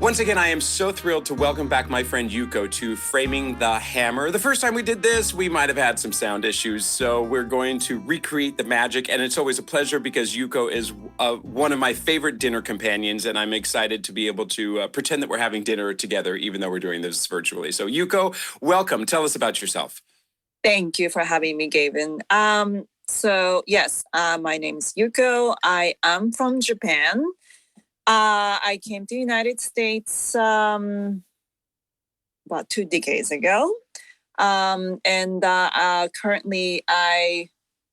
Once again, I am so thrilled to welcome back my friend Yuko to Framing the Hammer. The first time we did this, we might have had some sound issues, so we're going to recreate the magic, and it's always a pleasure because Yuko is one of my favorite dinner companions, and I'm excited to be able to pretend that we're having dinner together, even though we're doing this virtually. So Yuko, welcome. Tell us about yourself. Thank you for having me, Gavin. My name is Yuko. I am from Japan. I came to the United States about 2 decades ago. Currently I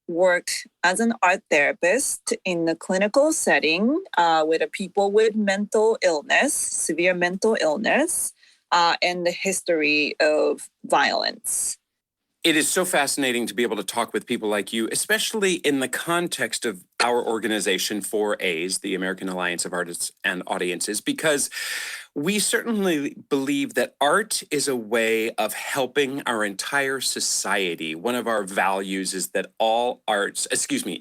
work as an art therapist in the clinical setting with people with mental illness, severe mental illness, and the history of violence. It is so fascinating to be able to talk with people like you, especially in the context of our organization, 4As, the American Alliance of Artists and Audiences, because we certainly believe that art is a way of helping our entire society. One of our values is that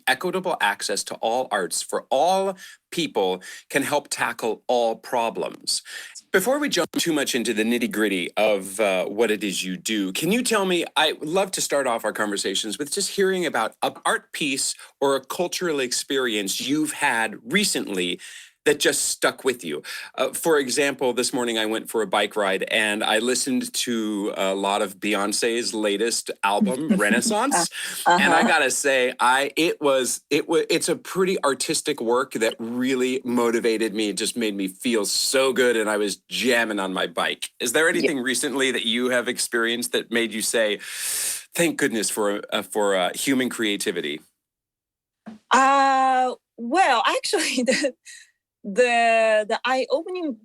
equitable access to all arts for all people can help tackle all problems. Before we jump too much into the nitty-gritty of what it is you do, can you tell me, I would love to start off our conversations with just hearing about an art piece or a cultural experience you've had recently that just stuck with you. For example, this morning I went for a bike ride and I listened to a lot of Beyonce's latest album, Renaissance. And I gotta say, it's a pretty artistic work that really motivated me. It just made me feel so good, and I was jamming on my bike. Is there anything recently that you have experienced that made you say, "Thank goodness for human creativity"? Well, actually, the eye-opening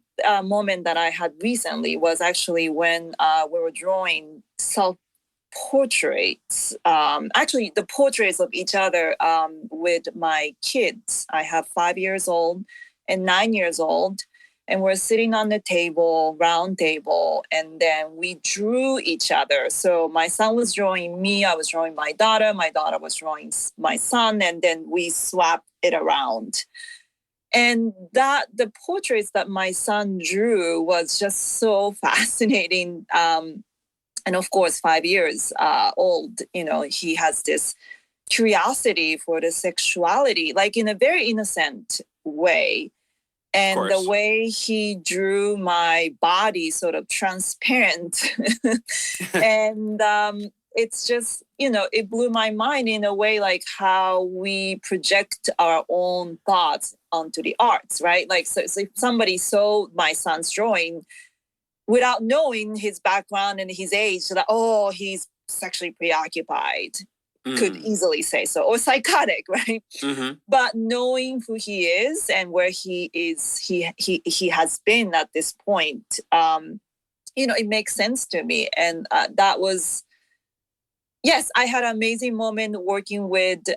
moment that I had recently was actually when we were drawing self-portraits. Actually, the portraits of each other with my kids. I have 5 years old and 9 years old, and we're sitting on the table, round table, and then we drew each other. So my son was drawing me, I was drawing my daughter was drawing my son, and then we swapped it around. And the portraits that my son drew was just so fascinating. And of course, 5 years old, he has this curiosity for the sexuality, like in a very innocent way. And the way he drew my body sort of transparent. And it's just, it blew my mind in a way, like how we project our own thoughts onto the arts, right? Like, so if somebody saw my son's drawing without knowing his background and his age, so that, he's sexually preoccupied, could easily say so, or psychotic, right? Mm-hmm. But knowing who he is and where he is, he has been at this point, it makes sense to me. And that was, yes, I had an amazing moment working with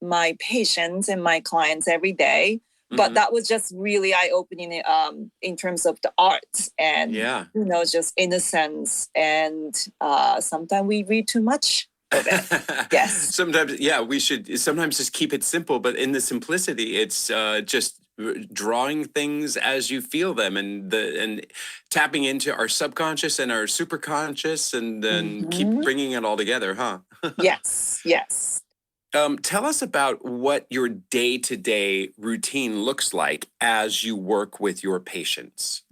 my patients and my clients every day. But that was just really eye-opening in terms of the arts and, just innocence. And sometimes we read too much of it. Yes. Sometimes, we should sometimes just keep it simple. But in the simplicity, it's just drawing things as you feel them, and tapping into our subconscious and our superconscious, and then keep bringing it all together, huh? Yes. Tell us about what your day-to-day routine looks like as you work with your patients.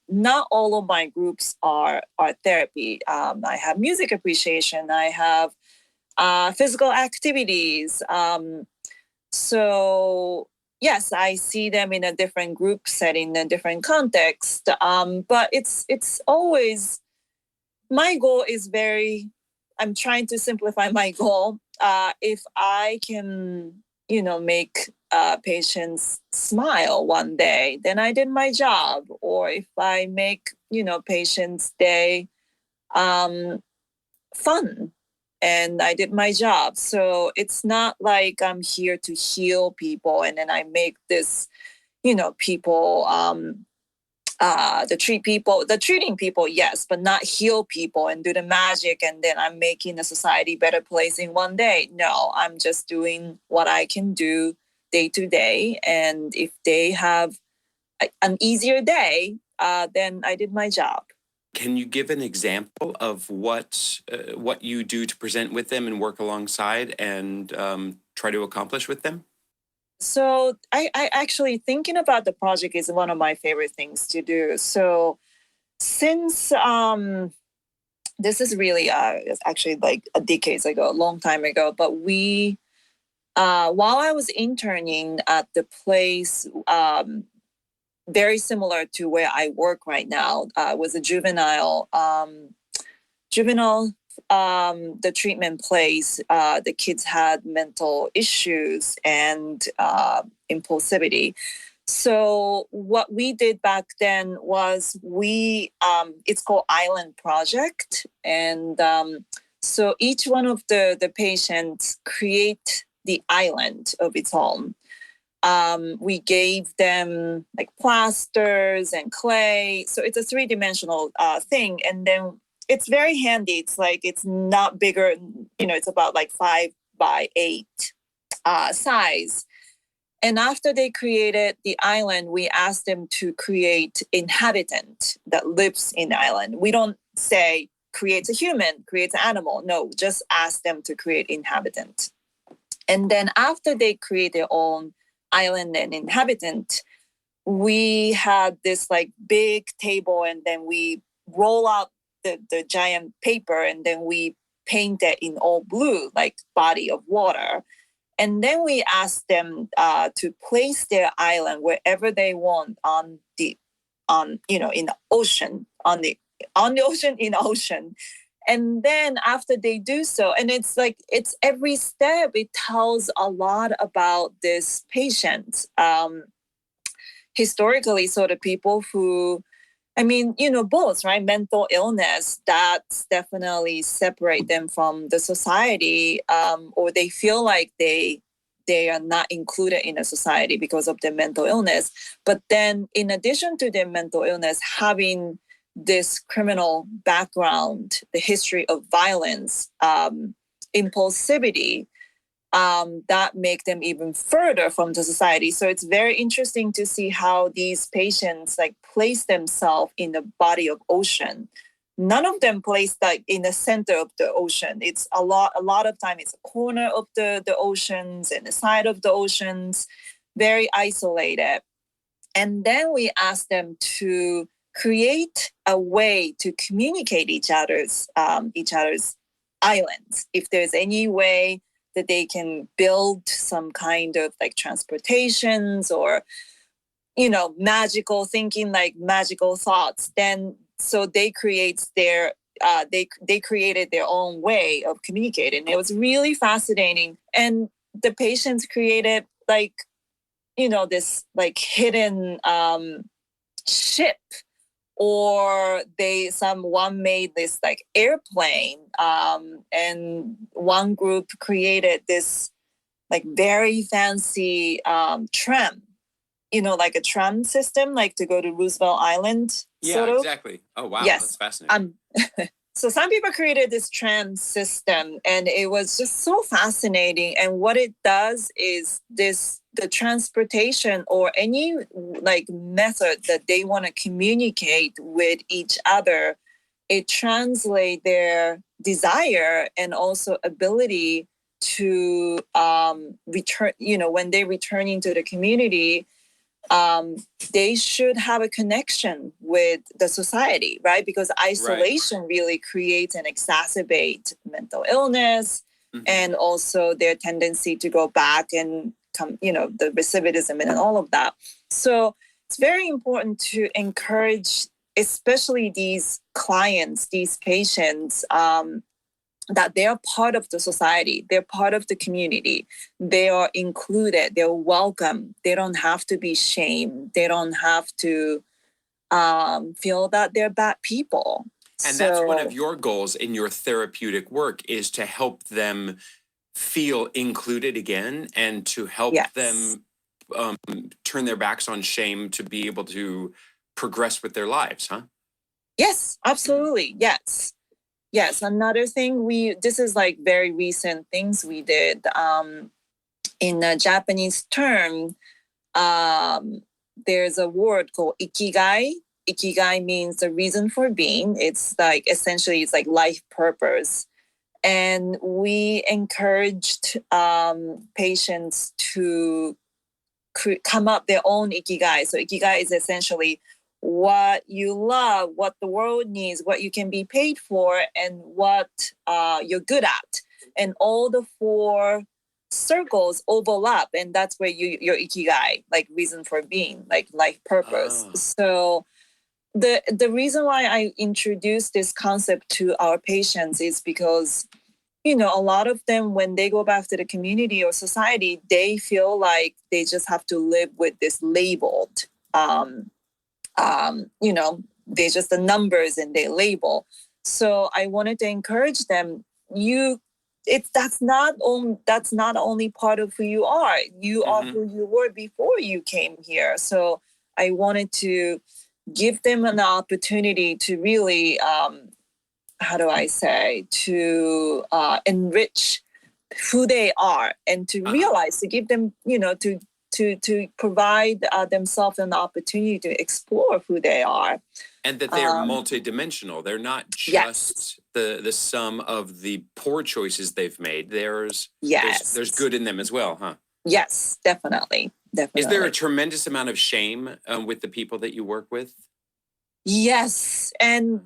Not all of my groups are art therapy. I have music appreciation. I have physical activities. So yes, I see them in a different group setting, a different context. But it's always, my goal is I'm trying to simplify my goal. If I can, make patients smile one day, then I did my job. Or if I make, patients' day fun, and I did my job. So it's not like I'm here to heal people and then I make this, people the treating people, yes, but not heal people and do the magic and then I'm making the society a better place in one day. No, I'm just doing what I can do day to day. And if they have an easier day, then I did my job. Can you give an example of what you do to present with them and work alongside and try to accomplish with them? So I actually thinking about the project is one of my favorite things to do. So since this is really it's actually like a decades ago, a long time ago, but we while I was interning at the place very similar to where I work right now, was a juvenile the treatment place. The kids had mental issues and impulsivity. So what we did back then was it's called Island Project, and so each one of the patients create the island of its own. We gave them like plasters and clay, so it's a three-dimensional thing, and then it's very handy. It's like it's not bigger, it's about like 5x8 size. And after they created the island, we asked them to create inhabitant that lives in the island. We don't say creates a human, creates an animal. No, just ask them to create inhabitant. And then after they create their own island and inhabitant, we had this like big table, and then we roll out the giant paper, and then we paint it in all blue, like body of water. And then we asked them to place their island wherever they want in the ocean, on the ocean, in ocean. And then after they do so, and it's like, it's every step, it tells a lot about this patient. Historically, so the people who, both, right? Mental illness, that's definitely separate them from the society, or they feel like they are not included in a society because of their mental illness. But then in addition to their mental illness, having this criminal background, the history of violence, impulsivity, that make them even further from the society. So it's very interesting to see how these patients like place themselves in the body of ocean. None of them placed like in the center of the ocean. It's a lot of time it's a corner of the oceans and the side of the oceans, very isolated. And then we asked them to create a way to communicate each other's islands. If there's any way that they can build some kind of like transportations or, magical thinking, like magical thoughts, then so they create their, they created their own way of communicating. It was really fascinating. And the patients created like, this like hidden ship, or someone made this like airplane, and one group created this like very fancy tram, like a tram system, like to go to Roosevelt Island. Yeah, sort of. Exactly. Oh, wow. Yes. That's fascinating. So some people created this tram system, and it was just so fascinating. And what it does is the transportation or any like method that they want to communicate with each other, it translates their desire and also ability to return, when they return into the community, they should have a connection with the society, right? Because isolation really creates and exacerbates mental illness, and also their tendency to go back and come, the recidivism and all of that. So it's very important to encourage, especially these clients, these patients, that they are part of the society, they're part of the community, they are included, they're welcome, they don't have to be shamed, they don't have to feel that they're bad people. And that's one of your goals in your therapeutic work, is to help them feel included again and to help them turn their backs on shame to be able to progress with their lives, huh? Yes, absolutely. Yes, another thing this is like very recent things we did, in a Japanese term, there's a word called Ikigai. Ikigai means the reason for being. It's like essentially it's like life purpose. And we encouraged patients to come up their own Ikigai. So Ikigai is essentially what you love, what the world needs, what you can be paid for, and what you're good at. And all the four circles overlap, and that's where your Ikigai, like reason for being, like life purpose. So the reason why I introduced this concept to our patients is because a lot of them, when they go back to the community or society, they feel like they just have to live with this labeled, they're just the numbers and they label. So I wanted to encourage them. That's not only part of who you are. You are who you were before you came here. So I wanted to give them an opportunity to really, to enrich who they are and to realize, to give them, to provide themselves an opportunity to explore who they are. And that they're multidimensional. They're not just the sum of the poor choices they've made. There's good in them as well, huh? Yes, definitely. Is there a tremendous amount of shame with the people that you work with? Yes, and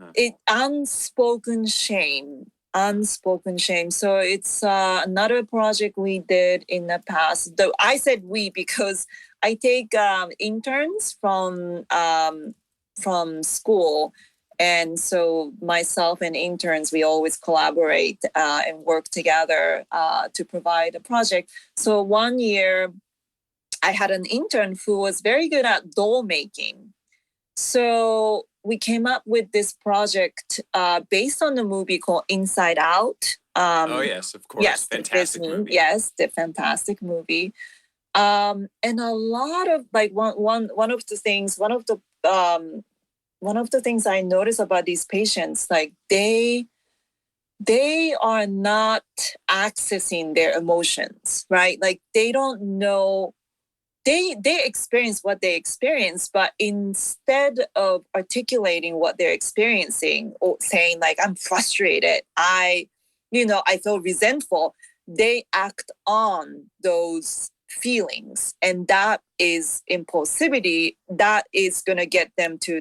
unspoken shame. So it's another project we did in the past. Though I said we because I take interns from school, and so myself and interns, we always collaborate and work together to provide a project. So one year, I had an intern who was very good at doll making. So we came up with this project based on the movie called Inside Out. Oh, yes, of course. Yes, fantastic movie. Yes, the fantastic movie. And a lot of like one of the things I notice about these patients, like they are not accessing their emotions, right? Like they don't know. They experience what they experience, but instead of articulating what they're experiencing or saying like, I'm frustrated, I feel resentful, they act on those feelings. And that is impulsivity. That is going to get them into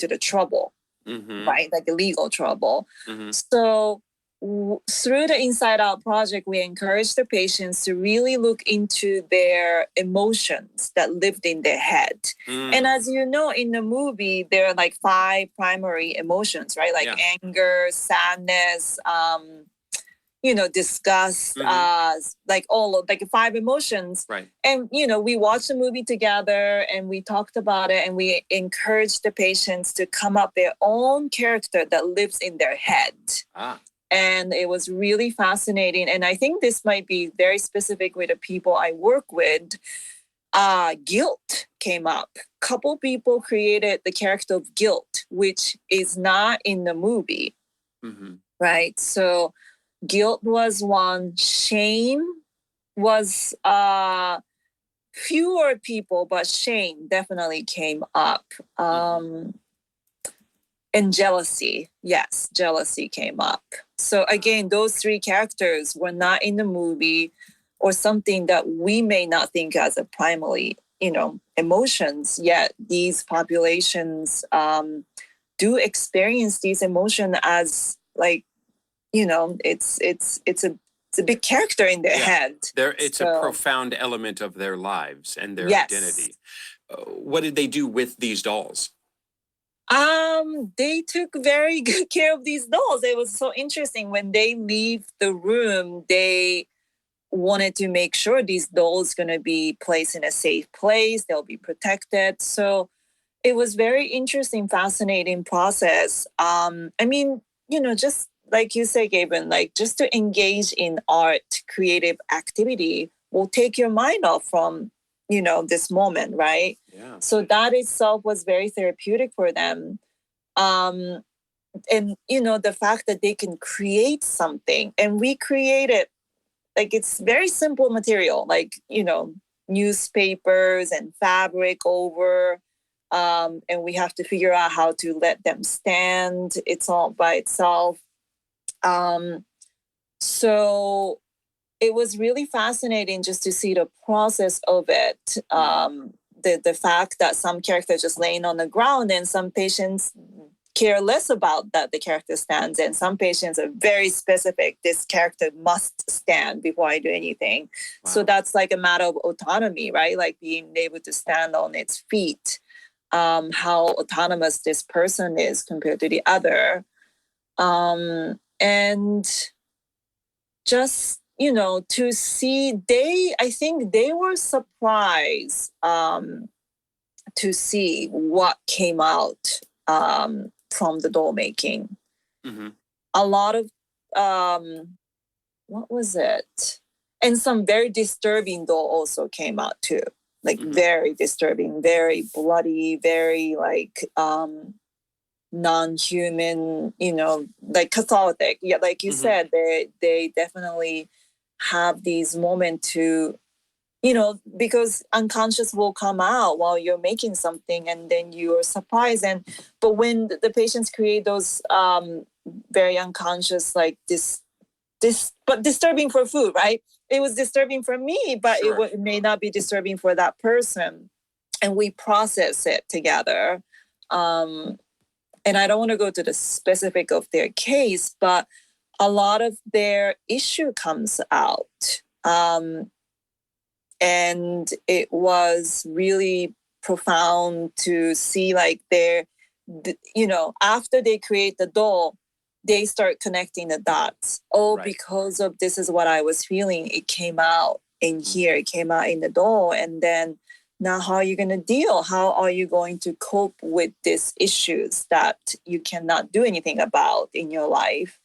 the trouble, right? Like the legal trouble. So through the Inside Out project, we encourage the patients to really look into their emotions that lived in their head. And as you know, in the movie, there are like 5 primary emotions, right? Like anger, sadness, disgust, like all of like 5 emotions. Right. And, we watched the movie together and we talked about it and we encouraged the patients to come up their own character that lives in their head. And it was really fascinating. And I think this might be very specific with the people I work with. Guilt came up. Couple people created the character of guilt, which is not in the movie, right? So guilt was one. Shame was fewer people, but shame definitely came up. And jealousy, yes, jealousy came up. So again, those 3 characters were not in the movie or something that we may not think as a primary, emotions, yet these populations do experience these emotions as like, it's a big character in their head. It's a profound element of their lives and their identity. What did they do with these dolls? They took very good care of these dolls. It was so interesting. When they leave the room, they wanted to make sure these dolls going to be placed in a safe place. They'll be protected. So it was very interesting, fascinating process. Just like you say, Gavin, like just to engage in art, creative activity will take your mind off from this moment, right? Yeah. So that itself was very therapeutic for them. And, the fact that they can create something and we created, like, it's very simple material, like, newspapers and fabric over. And we have to figure out how to let them stand. It's all by itself. So it was really fascinating just to see the process of it. The fact that some characters just laying on the ground and some patients care less about that the character stands, and some patients are very specific. This character must stand before I do anything. Wow. So that's like a matter of autonomy, right? Like being able to stand on its feet. How autonomous this person is compared to the other. And just, to see, I think they were surprised to see what came out from the doll making. Mm-hmm. A lot of, what was it? And some very disturbing doll also came out too. Like mm-hmm. very disturbing, very bloody, very like non-human, like cathartic. Yeah, like you mm-hmm. said, they definitely have these moments to, because unconscious will come out while you're making something, and then you're surprised. But when the patients create those very unconscious, like this, but disturbing for food, right? It was disturbing for me, but sure. It may not be disturbing for that person. And we process it together. And I don't want to go to the specific of their case, but a lot of their issue comes out. And it was really profound to see like after they create the doll, they start connecting the dots. Oh, right. Because of this is what I was feeling. It came out in here. It came out in the doll. And then now how are you going to deal? How are you going to cope with these issues that you cannot do anything about in your life?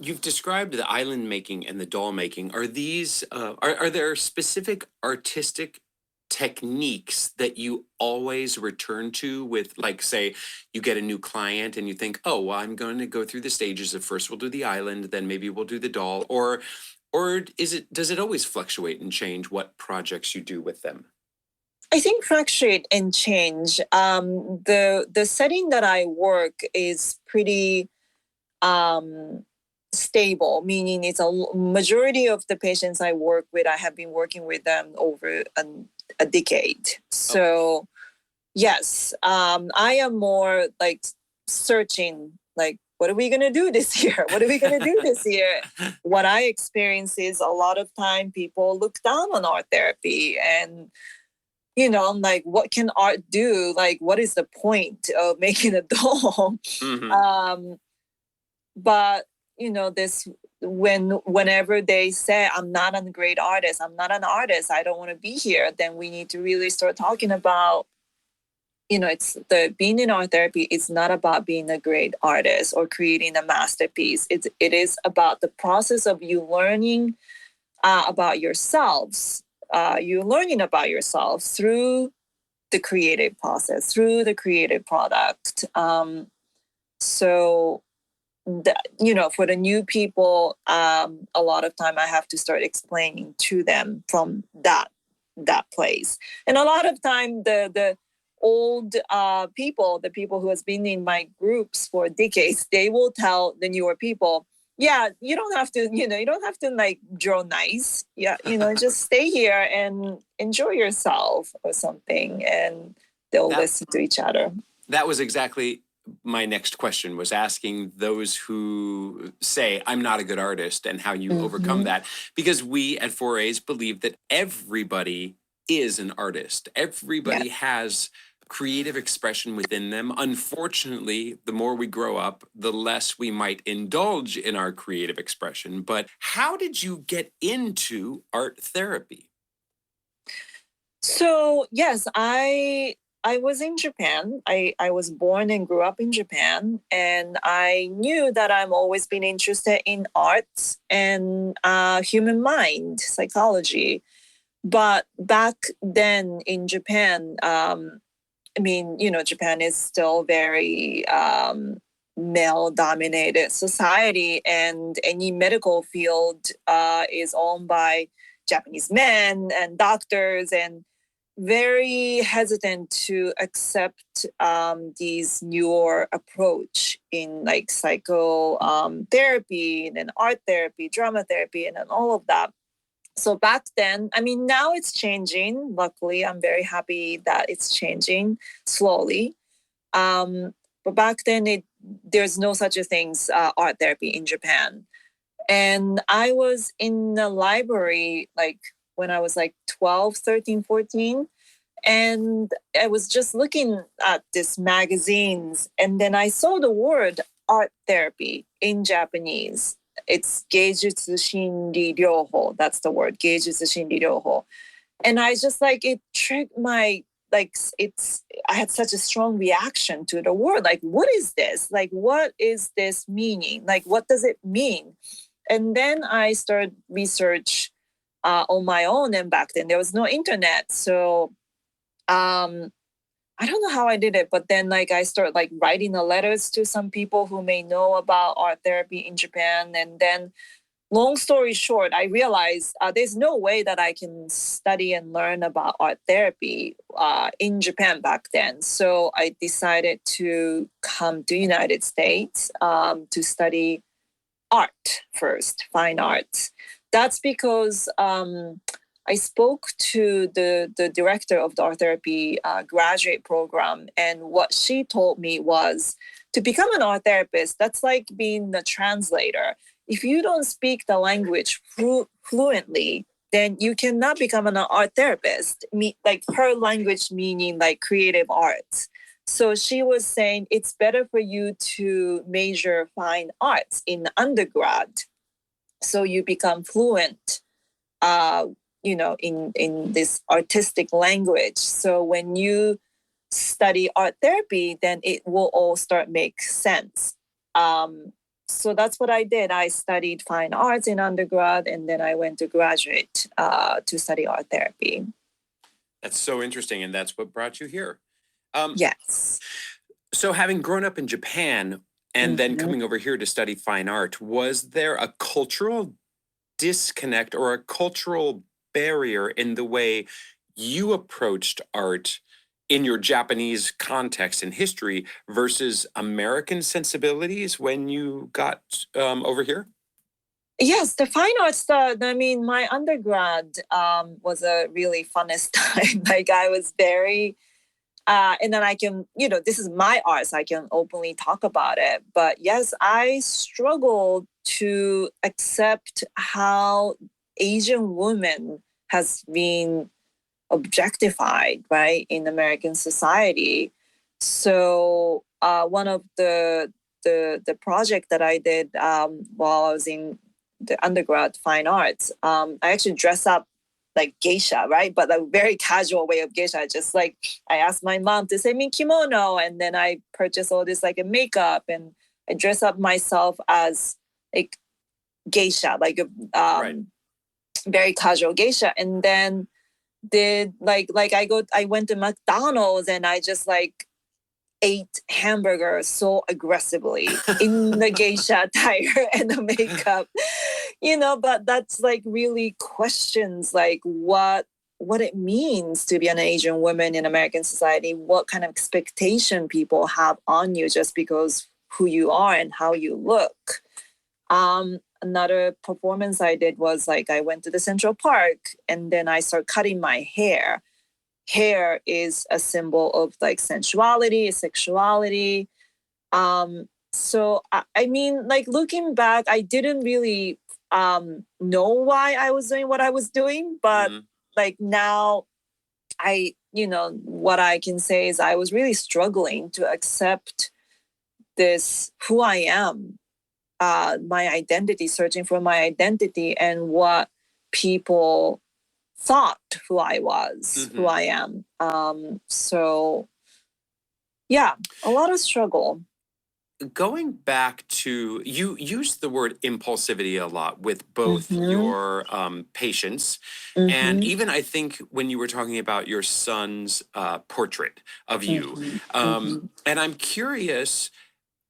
You've described the island making and the doll making. Are these, are there specific artistic techniques that you always return to with, like, say, you get a new client and you think, oh, well, I'm going to go through the stages of first we'll do the island, then maybe we'll do the doll, or does it always fluctuate and change what projects you do with them? I think fluctuate and change. The setting that I work is pretty stable, meaning it's a majority of the patients I work with, I have been working with them over a decade. So yes, I am more like searching, like, what are we going to do this year? What are we going to do this year? What I experience is a lot of time people look down on art therapy, and I'm like, what can art do? Like, what is the point of making a doll? Mm-hmm. But this, whenever they say I'm not a great artist, I'm not an artist, I don't want to be here, then we need to really start talking about, it's the being in art therapy is not about being a great artist or creating a masterpiece. It is about the process of you learning about yourselves. You're learning about yourself through the creative process, through the creative product. So for the new people, a lot of time I have to start explaining to them from that place. And a lot of time the old people, the people who has been in my groups for decades, they will tell the newer people, yeah, you don't have to, you don't have to like draw nice. Yeah, just stay here and enjoy yourself or something. And they'll listen to each other. That was exactly my next question, was asking those who say I'm not a good artist and how you mm-hmm. overcome that. Because we at 4As believe that everybody is an artist. Everybody has creative expression within them. Unfortunately, the more we grow up, the less we might indulge in our creative expression. But how did you get into art therapy? So, yes, I was in Japan. I was born and grew up in Japan, and I knew that I've always been interested in arts and human mind, psychology. But back then in Japan, Japan is still very male-dominated society, and any medical field is owned by Japanese men and doctors, and very hesitant to accept these newer approach in like psycho therapy and then art therapy, drama therapy, and then all of that. So back then, I mean, now it's changing. Luckily, I'm very happy that it's changing slowly. But back then, there's no such a things art therapy in Japan. And I was in the library like when I was like 12, 13, 14. And I was just looking at these magazines. And then I saw the word art therapy in Japanese. It's geijutsu shinri ryoho. That's the word, geijutsu shinri ryoho. And I just like, it trigged my, like, I had such a strong reaction to the word. Like, what is this? Like, what is this meaning? Like, what does it mean? And then I started research on my own. And back then there was no internet. So I don't know how I did it, but then like I started like writing the letters to some people who may know about art therapy in Japan. And then long story short, I realized there's no way that I can study and learn about art therapy in Japan back then. So I decided to come to United States to study art first, fine arts. That's because I spoke to the director of the art therapy graduate program, and what she told me was to become an art therapist, that's like being a translator. If you don't speak the language fluently, then you cannot become an art therapist. Like her language meaning like creative arts. So she was saying it's better for you to major fine arts in undergrad, so you become fluent, in this artistic language. So when you study art therapy, then it will all start make sense. So that's what I did. I studied fine arts in undergrad, and then I went to graduate to study art therapy. That's so interesting, and that's what brought you here. Yes. So having grown up in Japan and then coming over here to study fine art, was there a cultural disconnect or a cultural barrier in the way you approached art in your Japanese context and history versus American sensibilities when you got over here? Yes, the fine arts. I mean, my undergrad was a really funnest time. Like I was very, and then I can, this is my art, so I can openly talk about it. But yes, I struggled to accept how Asian women has been objectified, right, in American society. So one of the project that I did while I was in the undergrad fine arts, I actually dress up like geisha, right? But a very casual way of geisha. Just like I asked my mom to send me kimono, and then I purchased all this like a makeup, and I dress up myself as like geisha, like a Right. very casual geisha, and then did like I went to McDonald's and I just like ate hamburgers so aggressively in the geisha attire and the makeup, but that's like really questions like what it means to be an Asian woman in American society, what kind of expectation people have on you just because who you are and how you look. Another performance I did was like I went to the Central Park and then I started cutting my hair. Hair is a symbol of like sensuality, sexuality. So I mean, like looking back, I didn't really know why I was doing what I was doing, but like now what I can say is I was really struggling to accept this who I am, my identity, searching for my identity and what people thought who I was, who I am. So yeah, a lot of struggle. Going back to, you used the word impulsivity a lot with both your patients and even I think when you were talking about your son's portrait of you. And I'm curious,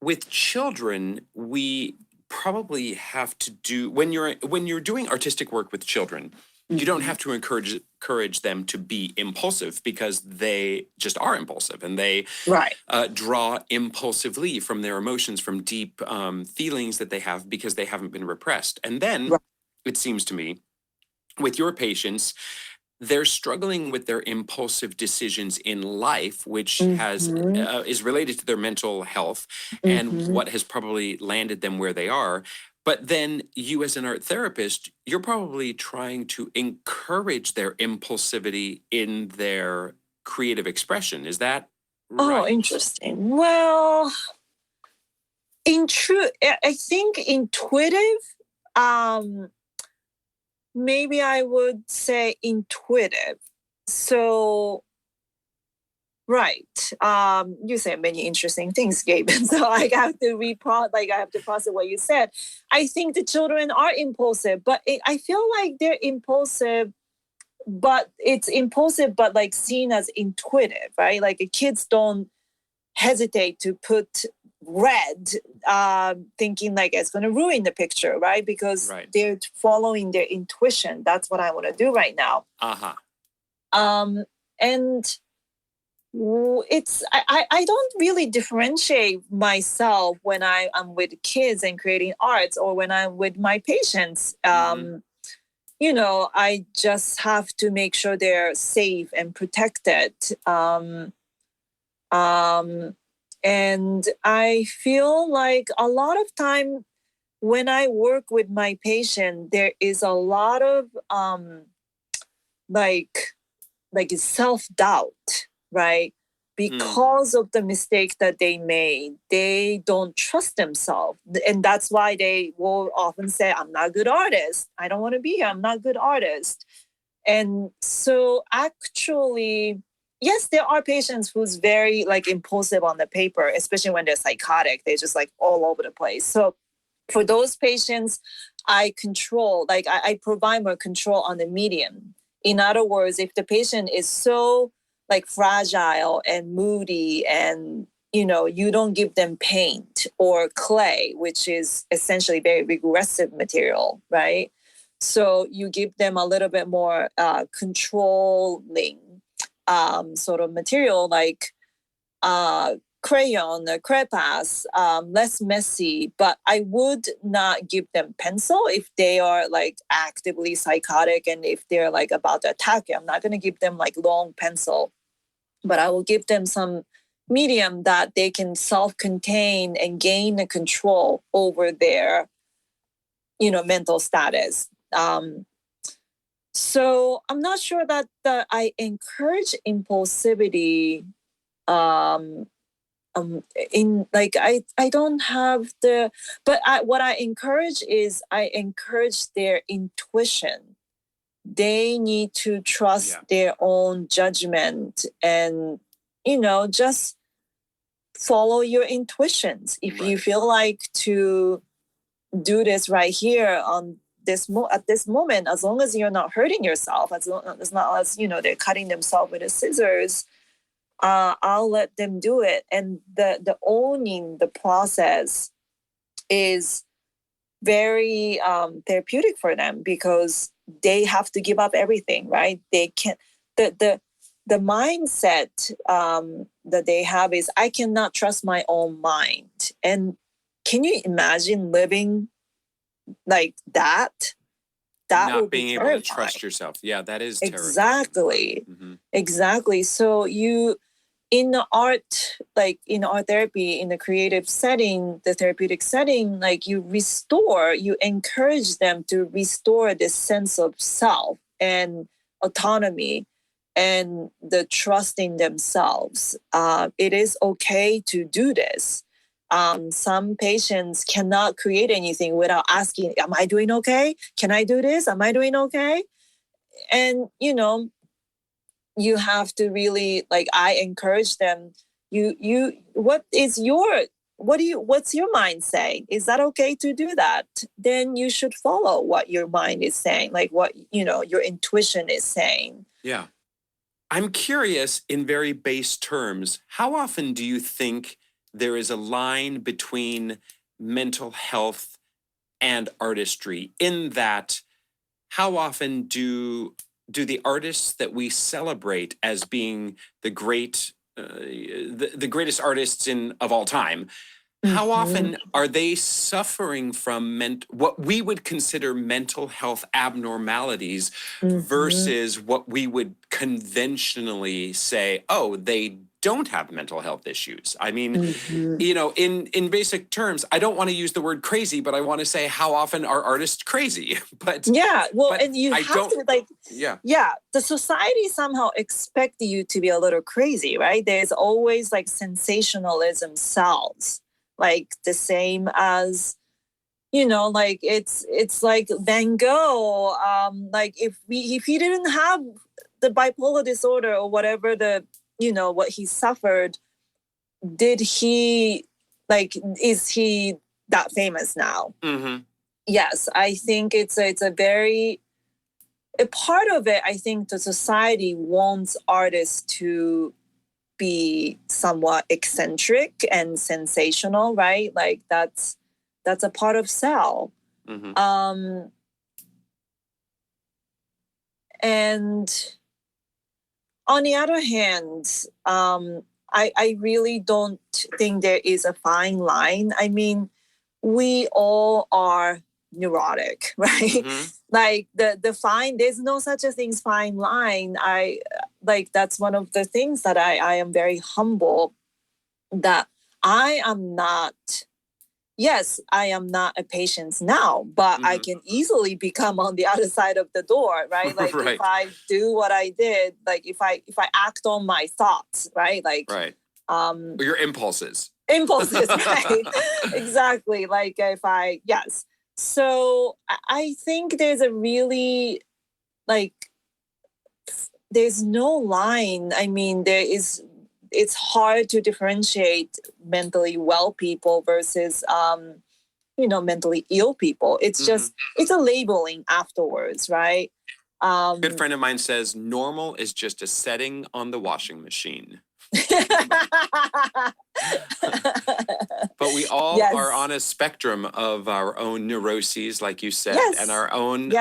with children, we probably have to do when you're doing artistic work with children, you don't have to encourage them to be impulsive, because they just are impulsive, and they Right. draw impulsively from their emotions, from deep feelings that they have because they haven't been repressed. And then Right. it seems to me, with your patients, they're struggling with their impulsive decisions in life, which has Mm-hmm. is related to their mental health and Mm-hmm. what has probably landed them where they are. But then you, as an art therapist, you're probably trying to encourage their impulsivity in their creative expression. Is that Oh, right? interesting. Well, I think intuitive. Um, maybe I would say intuitive. So, right. You said many interesting things, Gabe. So I have to I have to process what you said. I think the children are impulsive, but I feel like they're impulsive, but it's impulsive, but like seen as intuitive, right? Like the kids don't hesitate to put red, thinking like it's going to ruin the picture, right? Because Right. they're following their intuition. That's what I want to do right now. Uh-huh. And I don't really differentiate myself when I'm with kids and creating arts, or when I'm with my patients. I just have to make sure they're safe and protected. And I feel like a lot of time when I work with my patient, there is a lot of like self-doubt, right? Because of the mistake that they made, they don't trust themselves. And that's why they will often say, I'm not a good artist. I don't want to be here. I'm not a good artist. And so actually, yes, there are patients who's very like impulsive on the paper, especially when they're psychotic. They're just like all over the place. So for those patients, I provide more control on the medium. In other words, if the patient is so like fragile and moody, and you don't give them paint or clay, which is essentially very regressive material, right? So you give them a little bit more controlling sort of material, like crayon or crepas, less messy. But I would not give them pencil if they are like actively psychotic, and if they're like about to attack you. I'm not going to give them like long pencil, but I will give them some medium that they can self-contain and gain the control over their mental status. So I'm not sure that I encourage impulsivity. In like I don't have the, but what I encourage is I encourage their intuition. They need to trust their own judgment, and just follow your intuitions. If you feel like to do this right here on at this moment, as long as you're not hurting yourself, as not as they're cutting themselves with the scissors, I'll let them do it. And the owning the process is very therapeutic for them, because they have to give up everything, right? They can't. The mindset that they have is, I cannot trust my own mind. And can you imagine living like that? That Not would be being able to terrifying. trust yourself. Yeah, that is Exactly. terrifying. Exactly. So in the art, like in art therapy, in the creative setting, the therapeutic setting, like you encourage them to restore this sense of self and autonomy and the trust in themselves. It is okay to do this. Some patients cannot create anything without asking, am I doing okay? Can I do this? Am I doing okay? And, you have to really, like, I encourage them, what's your mind saying? Is that okay to do that? Then you should follow what your mind is saying, like what, your intuition is saying. Yeah. I'm curious, in very base terms, how often do you think there is a line between mental health and artistry, in that how often do the artists that we celebrate as being the greatest artists of all time, how often are they suffering from what we would consider mental health abnormalities versus what we would conventionally say, oh, they don't have mental health issues? I mean, in basic terms, I don't want to use the word crazy, but I want to say, how often are artists crazy? But and you have to the society somehow expect you to be a little crazy, right? There's always like sensationalism sells. Like the same as, like it's like Van Gogh. Like if he didn't have the bipolar disorder or whatever what he suffered, did he is he that famous now? Yes, I think it's a very a part of it. I think the society wants artists to be somewhat eccentric and sensational, right? Like that's a part of sell. And on the other hand, I really don't think there is a fine line. I mean, we all are neurotic, right? Like the fine, there's no such a thing as fine line. That's one of the things that I am very humble that I am not. Yes, I am not a patient now, but I can easily become on the other side of the door, right? Like if I do what I did, like if I act on my thoughts, right? Like your impulses. Right? Exactly. Like So I think there's a really there's no line. I mean, it's hard to differentiate mentally well people versus mentally ill people. It's just it's a labeling afterwards, right? A good friend of mine says normal is just a setting on the washing machine. But we all are on a spectrum of our own neuroses, like you said, and our own.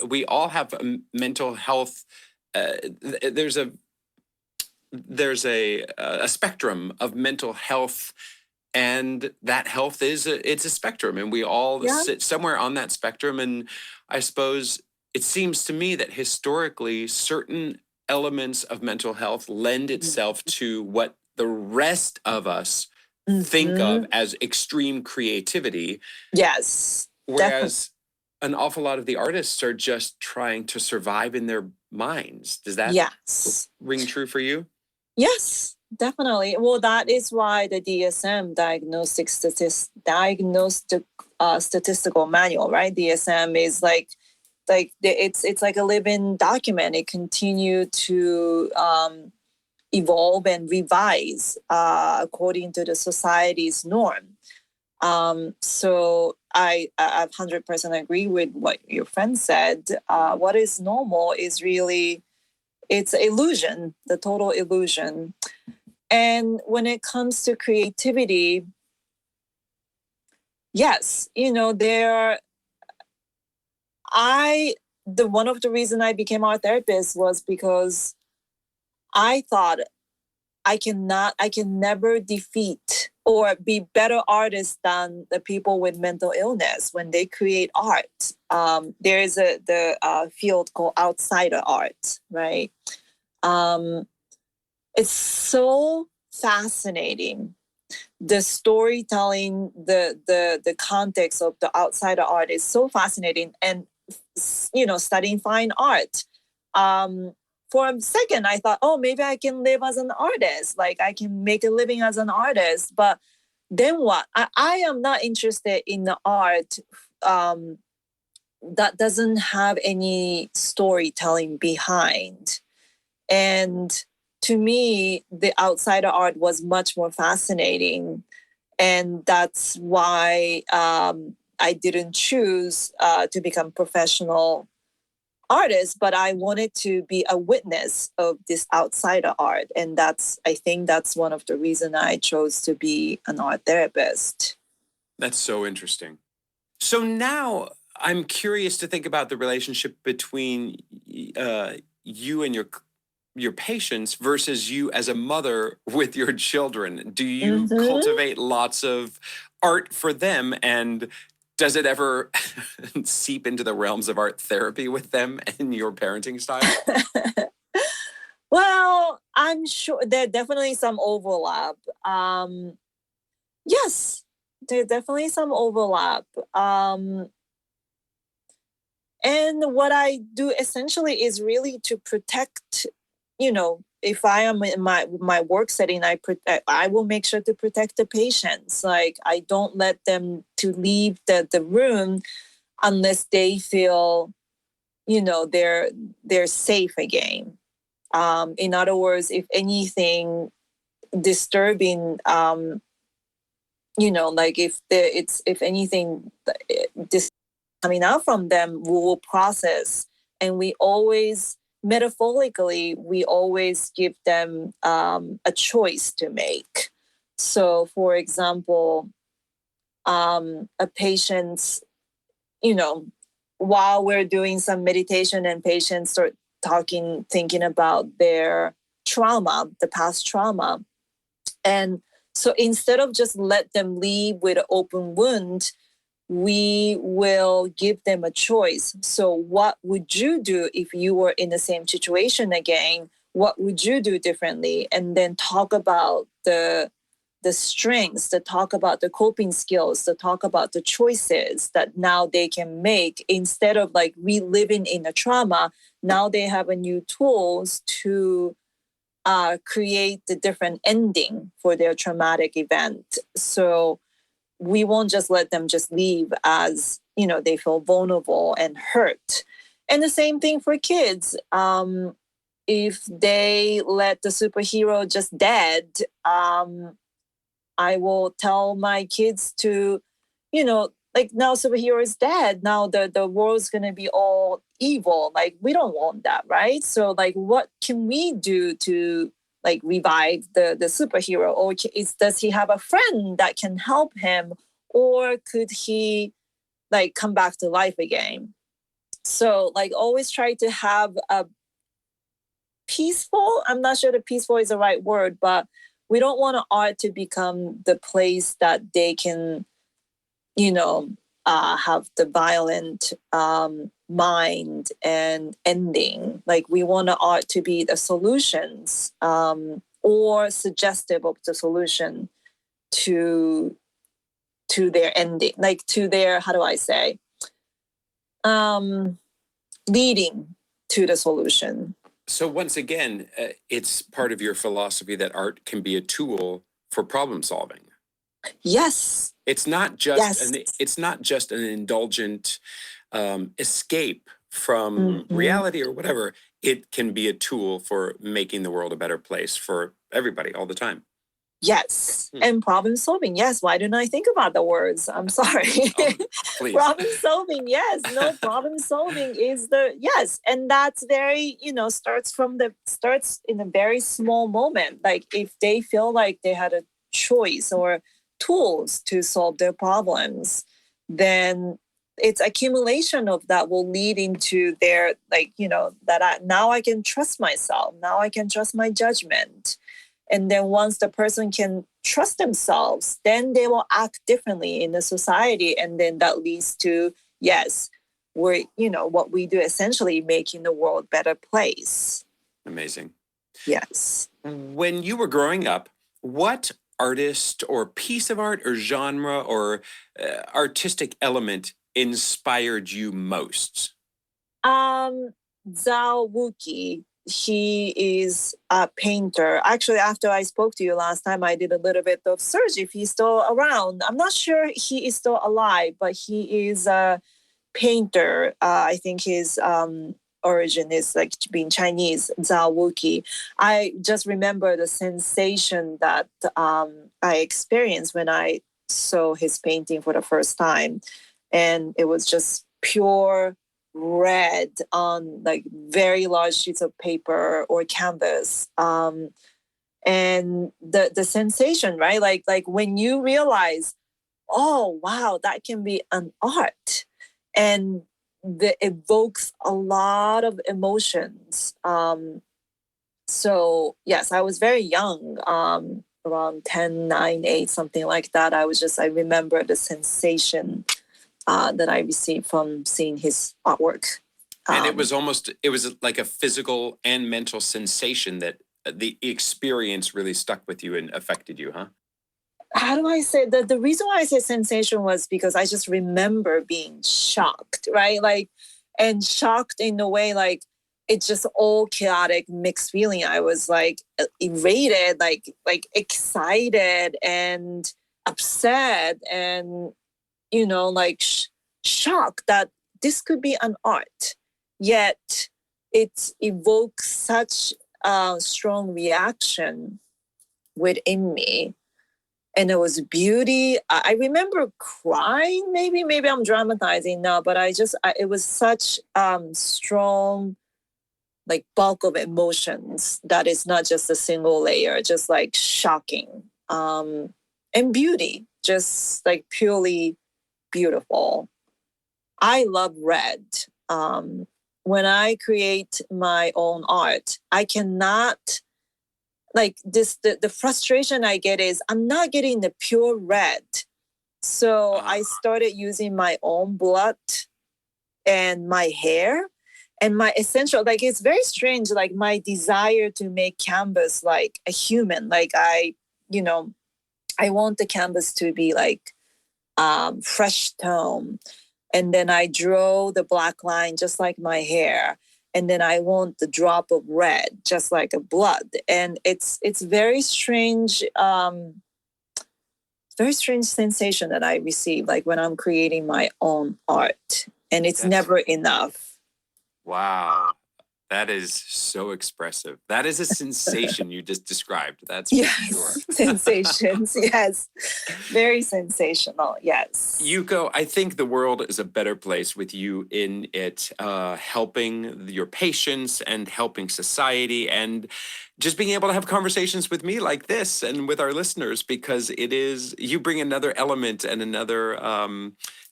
We all have mental health. There's a spectrum of mental health, and that health it's a spectrum, and we all sit somewhere on that spectrum. And I suppose it seems to me that historically certain elements of mental health lend itself to what the rest of us think of as extreme creativity. Yes. Whereas an awful lot of the artists are just trying to survive in their minds. Does that ring true for you? Yes, definitely. Well, that is why the DSM, statistical manual, right? DSM is it's like a living document. It continue to evolve and revise according to the society's norm. So I 100% agree with what your friend said. What is normal is really, it's illusion, the total illusion. And when it comes to creativity, yes, one of the reason I became art therapist was because I thought I can never defeat or be better artists than the people with mental illness when they create art. There is the field called outsider art, right? It's so fascinating. The storytelling, the context of the outsider art is so fascinating. And studying fine art. For a second, I thought, oh, maybe I can live as an artist. Like I can make a living as an artist. But then what? I am not interested in the art that doesn't have any storytelling behind. And to me, the outsider art was much more fascinating. And that's why I didn't choose to become professional artist, but I wanted to be a witness of this outsider art. And I think that's one of the reasons I chose to be an art therapist. That's so interesting. So now I'm curious to think about the relationship between you and your patients versus you as a mother with your children. Do you cultivate lots of art for them, and does it ever seep into the realms of art therapy with them and your parenting style? Well, I'm sure there definitely some overlap. Yes, there's definitely some overlap. And what I do essentially is really to protect, if I am in my work setting, I will make sure to protect the patients. Like, I don't let them to leave the room unless they feel, they're safe again. In other words, if anything disturbing, like if anything this coming out from them, we will process, and we always metaphorically we always give them a choice to make. So, for example, a patient's, while we're doing some meditation and patients start thinking about their trauma, the past trauma, and so instead of just let them leave with an open wound, we will give them a choice. So what would you do if you were in the same situation again? What would you do differently? And then talk about the strengths, to talk about the coping skills, to talk about the choices that now they can make instead of like reliving in the trauma. Now they have a new tools to create the different ending for their traumatic event. So we won't just let them just leave as, they feel vulnerable and hurt. And the same thing for kids. If they let the superhero just dead, I will tell my kids to, like, now superhero is dead. Now the world's going to be all evil. Like, we don't want that, right? So, like, what can we do to, like, revive the superhero? Or does he have a friend that can help him? Or could he, like, come back to life again? So, like, always try to have a peaceful, I'm not sure the peaceful is the right word, but we don't want art to become the place that they can, have the violent mind and ending. Like, we want the art to be the solutions, or suggestive of the solution to their ending, like to their, how do I say, leading to the solution. So once again, it's part of your philosophy that art can be a tool for problem solving. Yes. It's not just an indulgent escape from reality or whatever. It can be a tool for making the world a better place for everybody all the time. Yes. And problem solving. Yes. Why didn't I think about the words? I'm sorry. Please. Problem solving. Yes. No, problem solving is yes. And that's very, starts in a very small moment. Like, if they feel like they had a choice or tools to solve their problems, then it's accumulation of that will lead into their, like, now I can trust myself. Now I can trust my judgment. And then once the person can trust themselves, then they will act differently in the society. And then that leads to, yes, we're, what we do, essentially making the world a better place. Amazing. Yes. When you were growing up, what artist or piece of art or genre or artistic element inspired you most? Zhao Wuki. He is a painter. Actually, after I spoke to you last time, I did a little bit of search if he's still around. I'm not sure he is still alive, but he is a painter. I think his origin is like being Chinese, Zhao Wuki. I just remember the sensation that I experienced when I saw his painting for the first time. And it was just pure red on like very large sheets of paper or canvas. And the sensation, right? Like when you realize, oh wow, that can be an art. and that evokes a lot of emotions. So yes, I was very young, around 10, 9, 8, something like that. I remember the sensation that I received from seeing his artwork. And it was like a physical and mental sensation that the experience really stuck with you and affected you, huh? How do I say that? The reason why I say sensation was because I just remember being shocked, right? Like, and shocked in a way, like, it's just all chaotic mixed feeling. I was like elated, like excited and upset, and like shocked that this could be an art. Yet it evokes such a strong reaction within me. And it was beauty. I remember crying. Maybe I'm dramatizing now, but it was such strong, like, bulk of emotions that is not just a single layer, just like shocking, and beauty, just like purely beautiful. I love red. When I create my own art, I cannot, like, the frustration I get is I'm not getting the pure red. So I started using my own blood and my hair and my essential, like, it's very strange, like my desire to make canvas like a human. Like, I want the canvas to be like fresh tone. And then I draw the black line just like my hair. And then I want the drop of red, just like a blood. And it's very strange sensation that I receive, like when I'm creating my own art. And it's never enough. Wow. That is so expressive. That is a sensation you just described. That's for sure. Sensations. Yes. Very sensational. Yes. Yuko, I think the world is a better place with you in it, helping your patients and helping society, and just being able to have conversations with me like this and with our listeners, because you bring another element and another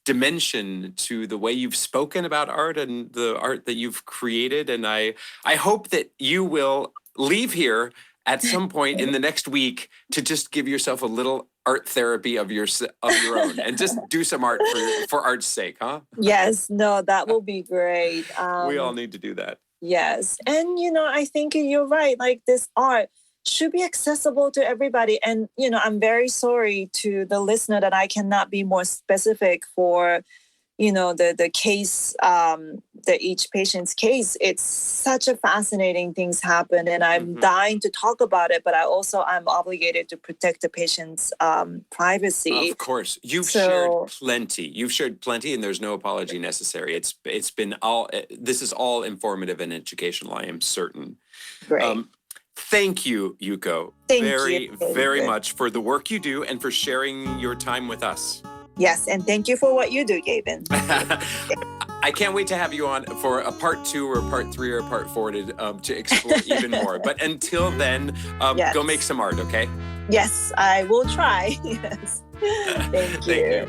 dimension to the way you've spoken about art and the art that you've created. And I hope that you will leave here at some point in the next week to just give yourself a little art therapy of your own and just do some art for art's sake, huh? Yes, no, that will be great. We all need to do that. Yes. And, I think you're right. Like, this art should be accessible to everybody. And, I'm very sorry to the listener that I cannot be more specific for, the case, each patient's case. It's such a fascinating things happen, and I'm dying to talk about it, but I'm obligated to protect the patient's privacy. Of course. You've shared plenty, and there's no apology necessary. It's been this is all informative and educational, I am certain. Great. Thank you, Yuko. Thank you very much for the work you do and for sharing your time with us. Yes, and thank you for what you do, Gavin. I can't wait to have you on for a part 2 or part 3 or part 4 to explore even more. But until then, go make some art, okay? Yes, I will try. Yes. Thank you.